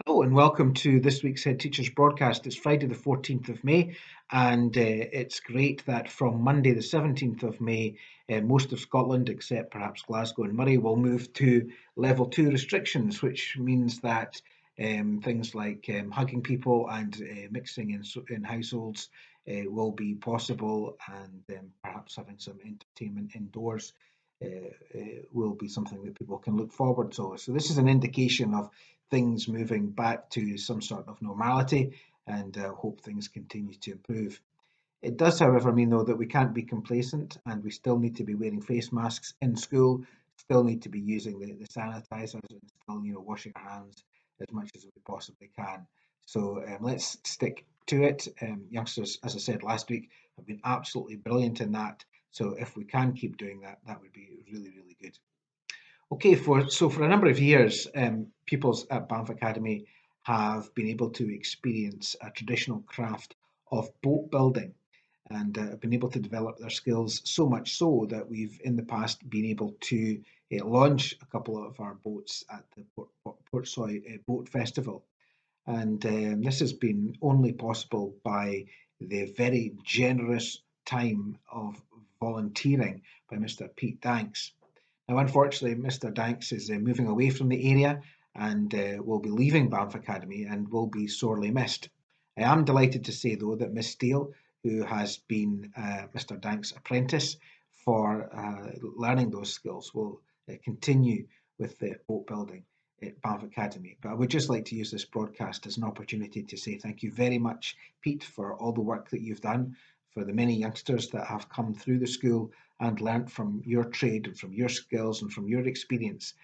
Hello and welcome to this week's Head Teachers broadcast. It's Friday the 14th of May, and it's great that from Monday the 17th of May, most of Scotland, except perhaps Glasgow and Moray, will move to level 2 restrictions, which means that things like hugging people and mixing in households will be possible, and perhaps having some entertainment indoors will be something that people can look forward to. So this is an indication of things moving back to some sort of normality, and hope things continue to improve. It does, however, mean though that we can't be complacent, and we still need to be wearing face masks in school, still need to be using the sanitizers, and still, washing our hands as much as we possibly can. So let's stick to it. Youngsters, as I said last week, have been absolutely brilliant in that. So if we can keep doing that, that would be really, really good. Okay, for a number of years, pupils at Banff Academy have been able to experience a traditional craft of boat building, and have been able to develop their skills so much so that we've in the past been able to launch a couple of our boats at the Portsoy Boat Festival. And this has been only possible by the very generous time of volunteering by Mr. Pete Danks. Now, unfortunately, Mr. Danks is moving away from the area and will be leaving Banff Academy and will be sorely missed. I am delighted to say, though, that Miss Steele, who has been Mr. Danks' apprentice for learning those skills, will continue with the boat building at Banff Academy. But I would just like to use this broadcast as an opportunity to say thank you very much, Pete, for all the work that you've done, for the many youngsters that have come through the school and learnt from your trade and from your skills and from your experience.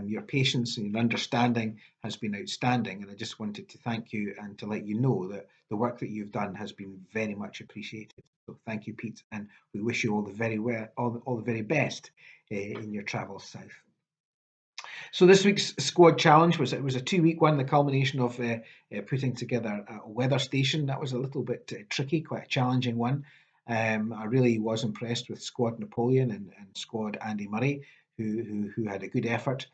Your patience and your understanding has been outstanding, and I just wanted to thank you and to let you know that the work that you've done has been very much appreciated. So thank you, Pete, and we wish you all the very well, all the very best in your travels south. So this week's squad challenge was a 2 week one, the culmination of putting together a weather station. That was a little bit tricky, quite a challenging one. I really was impressed with Squad Napoleon and Squad Andy Murray, who had a good effort.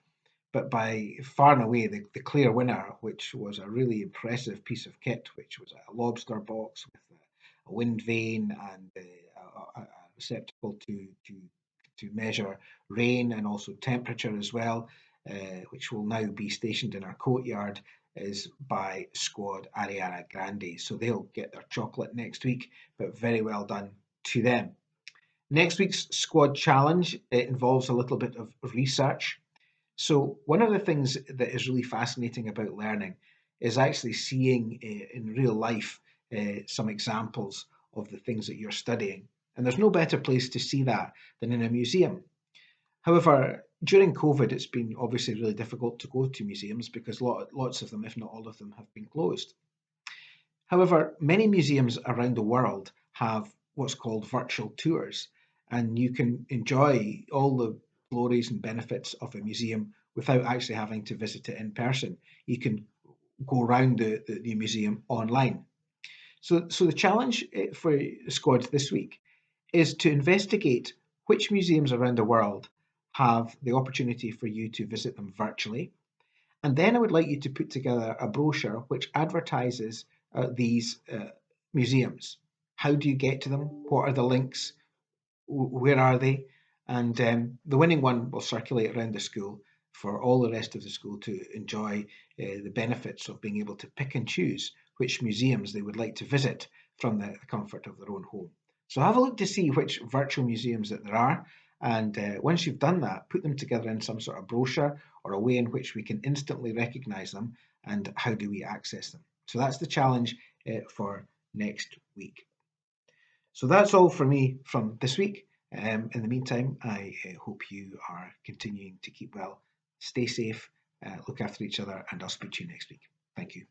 But by far and away, the clear winner, which was a really impressive piece of kit, which was a lobster box with a wind vane and a receptacle to measure rain and also temperature as well, which will now be stationed in our courtyard, is by Squad Ariana Grande. So they'll get their chocolate next week, but very well done to them. Next week's squad challenge involves a little bit of research. So one of the things that is really fascinating about learning is actually seeing in real life some examples of the things that you're studying. And there's no better place to see that than in a museum. However, during COVID, it's been obviously really difficult to go to museums because lots of them, if not all of them, have been closed. However, many museums around the world have what's called virtual tours, and you can enjoy all the glories and benefits of a museum without actually having to visit it in person. You can go around the museum online. So the challenge for squads this week is to investigate which museums around the world have the opportunity for you to visit them virtually. And then I would like you to put together a brochure which advertises these museums. How do you get to them? What are the links? Where are they? And the winning one will circulate around the school for all the rest of the school to enjoy the benefits of being able to pick and choose which museums they would like to visit from the comfort of their own home. So have a look to see which virtual museums that there are. And once you've done that, put them together in some sort of brochure or a way in which we can instantly recognise them and how do we access them. So that's the challenge for next week. So that's all for me from this week. In the meantime, I hope you are continuing to keep well, stay safe, look after each other, and I'll speak to you next week. Thank you.